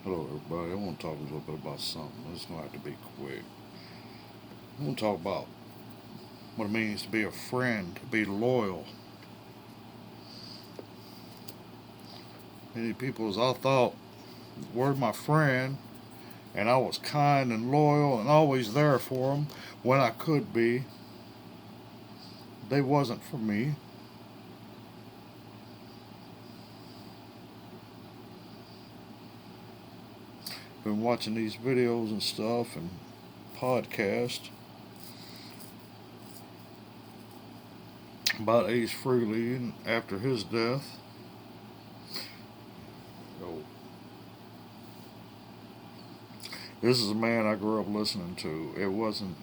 Hello, everybody. I want to talk a little bit about something. It's going to have to be quick. I want to talk about what it means to be a friend, to be loyal. Many people, as I thought, were my friend, and I was kind and loyal and always there for them when I could be. They wasn't for me. Been watching these videos and stuff and podcasts about Ace Frehley and after his death. So, this is a man I grew up listening to. It wasn't,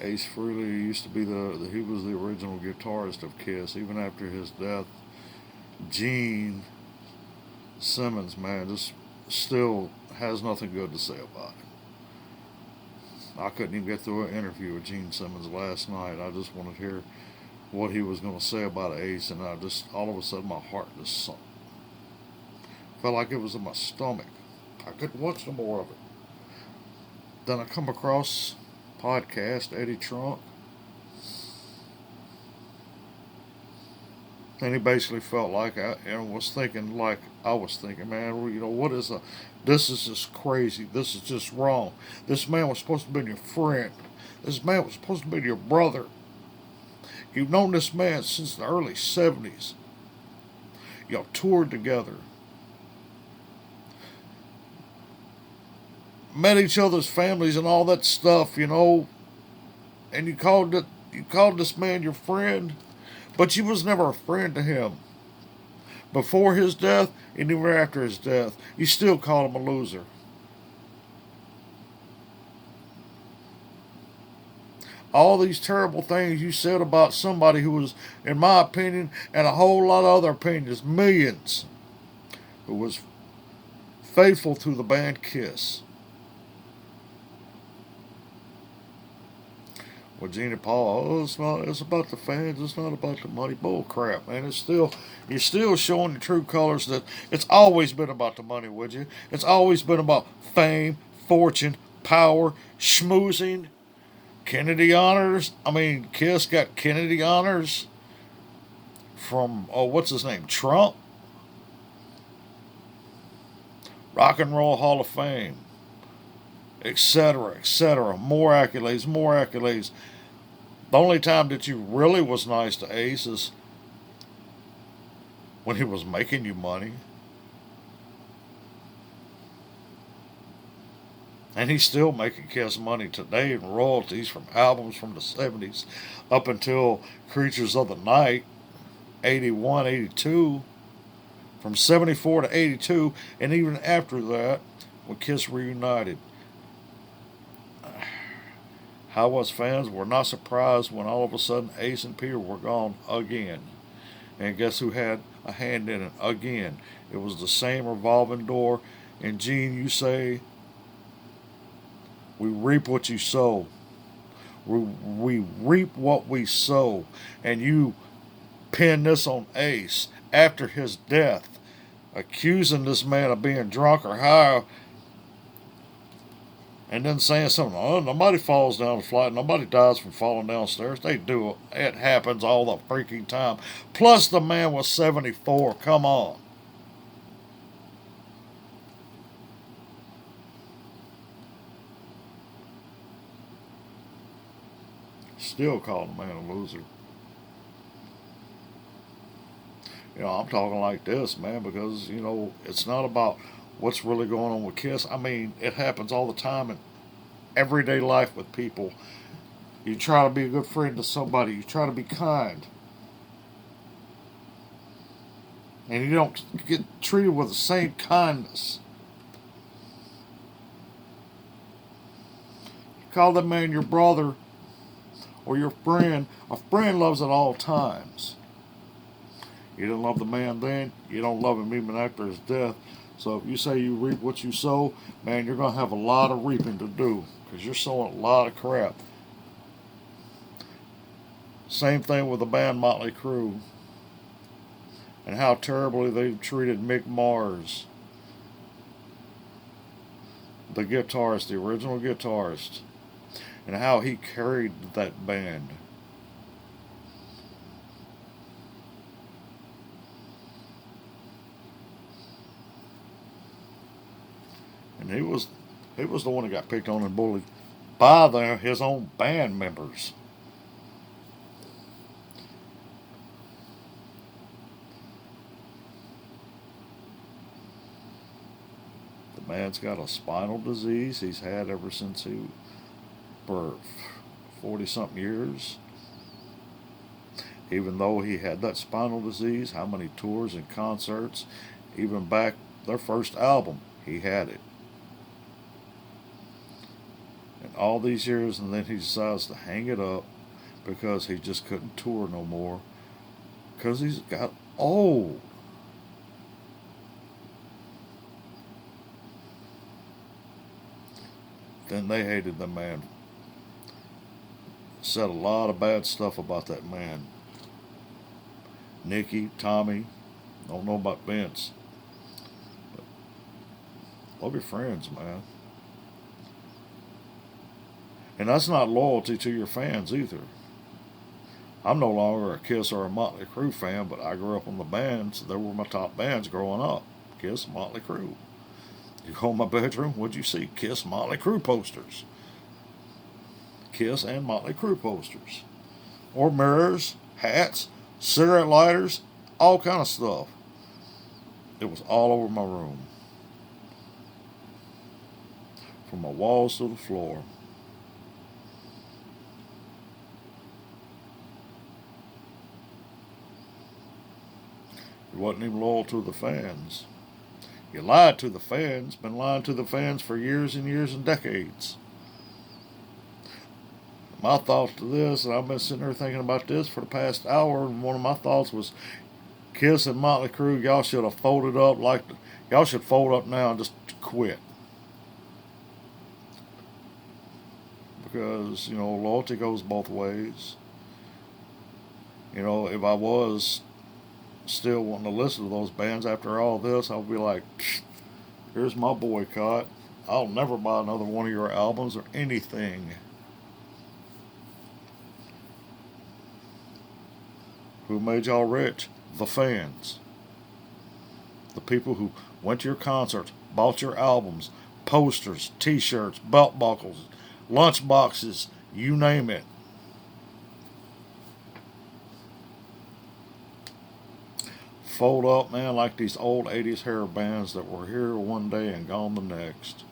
Ace Frehley used to be he was the original guitarist of Kiss. Even after his death, Gene Simmons, man, just still has nothing good to say about him. I couldn't even get through an interview with Gene Simmons last night. I just wanted to hear what he was going to say about Ace, and I just all of a sudden my heart just sunk. Felt like it was in my stomach. I couldn't watch no more of it. Then I come across podcast Eddie Trunk, and he basically felt like was thinking like I was thinking, man. What is a? This is just crazy. This is just wrong. This man was supposed to be your friend. This man was supposed to be your brother. You've known this man since the early '70s. Y'all toured together, met each other's families and all that stuff, and you called this man your friend, but you was never a friend to him. Before his death and even after his death, you still call him a loser. All these terrible things you said about somebody who was, in my opinion, and a whole lot of other opinions, millions, who was faithful to the band Kiss. With Gina Paul, it's not. It's about the fans. It's not about the money. Bull crap, man. You're still showing the true colors that it's always been about the money. Would you? It's always been about fame, fortune, power, schmoozing, Kennedy honors. I mean, Kiss got Kennedy honors from what's his name, Trump, Rock and Roll Hall of Fame, etc., etc. More accolades, more accolades. The only time that you really was nice to Ace is when he was making you money. And he's still making Kiss money today in royalties from albums from the 70s up until Creatures of the Night, 81, 82, from 74 to 82, and even after that, when Kiss reunited. How us fans were not surprised when all of a sudden Ace and Peter were gone again. And guess who had a hand in it again? It was the same revolving door. And Gene, you say, we reap what you sow. We reap what we sow. And you pin this on Ace after his death, accusing this man of being drunk or high, and then saying something. Oh, nobody falls down the flight. Nobody dies from falling downstairs. They do it. It happens all the freaking time. Plus, the man was 74. Come on. Still calling the man a loser. I'm talking like this, man, because, it's not about what's really going on with Kiss. I mean, it happens all the time in everyday life with people. You try to be a good friend to somebody, you try to be kind, and you don't get treated with the same kindness. You call that man your brother or your friend. A friend loves at all times. You didn't love the man then, you don't love him even after his death. So if you say you reap what you sow, man, you're going to have a lot of reaping to do because you're sowing a lot of crap. Same thing with the band Motley Crue and how terribly they've treated Mick Mars, the guitarist, the original guitarist, and how he carried that band. And he was the one that got picked on and bullied by his own band members. The man's got a spinal disease he's had ever since he for 40 something years. Even though he had that spinal disease, how many tours and concerts, even back their first album, he had it. And all these years, and then he decides to hang it up because he just couldn't tour no more because he's got old. Then they hated the man. Said a lot of bad stuff about that man. Nicky, Tommy, don't know about Vince. But love your friends, man. And that's not loyalty to your fans either. I'm no longer a Kiss or a Motley Crue fan, but I grew up on the bands. They were my top bands growing up. Kiss, Motley Crue. You go in my bedroom, what'd you see? Kiss, Motley Crue posters. Kiss and Motley Crue posters. Or mirrors, hats, cigarette lighters, all kind of stuff. It was all over my room. From my walls to the floor. You wasn't even loyal to the fans. You lied to the fans, been lying to the fans for years and years and decades. My thoughts to this, and I've been sitting there thinking about this for the past hour, and one of my thoughts was Kiss and Motley Crue, y'all should have folded up y'all should fold up now and just quit. Because, loyalty goes both ways. If I was still wanting to listen to those bands after all this, I'll be like, here's my boycott. I'll never buy another one of your albums or anything. Who made y'all rich? The fans. The people who went to your concerts, bought your albums, posters, t-shirts, belt buckles, lunch boxes, you name it. Fold up, man, like these old 80s hair bands that were here one day and gone the next.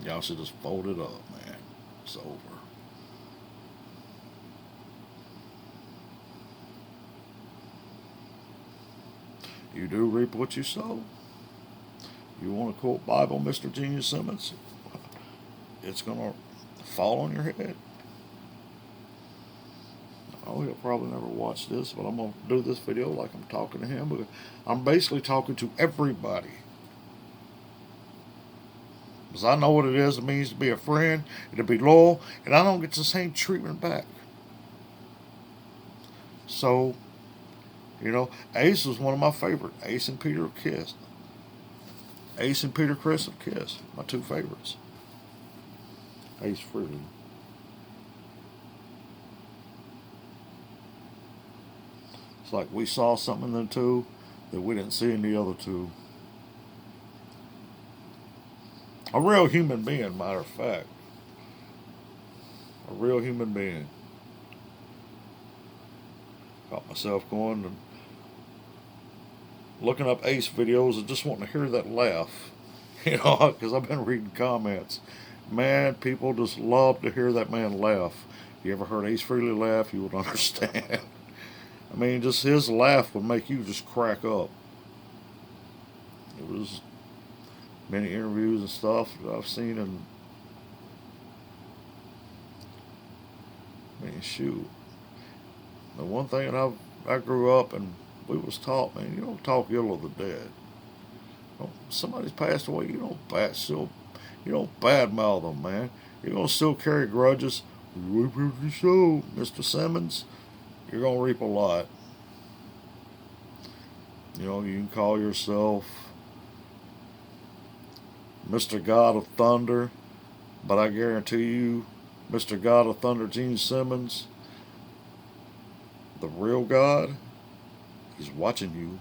Y'all should just fold it up, man. It's over. You do reap what you sow. You want to quote Bible, Mr. Genius Simmons? It's going to fall on your head. Oh, he'll probably never watch this, but I'm going to do this video like I'm talking to him. Because I'm basically talking to everybody. Because I know what it means to be a friend, and to be loyal, and I don't get the same treatment back. So, Ace was one of my favorite. Ace and Peter of Kiss. Ace and Peter Criss of Kiss. My two favorites. Ace Frehley. It's like we saw something in them two that we didn't see in the other two. A real human being, matter of fact. A real human being. Got myself going and looking up Ace videos and just wanting to hear that laugh. Because I've been reading comments. Man, people just love to hear that man laugh. If you ever heard Ace Frehley laugh, you would understand. I mean, just his laugh would make you just crack up. It was many interviews and stuff that I've seen, and shoot. The one thing that I grew up and we was taught, man, you don't talk ill of the dead. Somebody's passed away, you don't badmouth them, man. You're gonna still carry grudges Wait for the show, Mr. Simmons. You're gonna reap a lot. You know, you can call yourself Mr. God of Thunder, but I guarantee you, Mr. God of Thunder, Gene Simmons, the real God, he's watching you.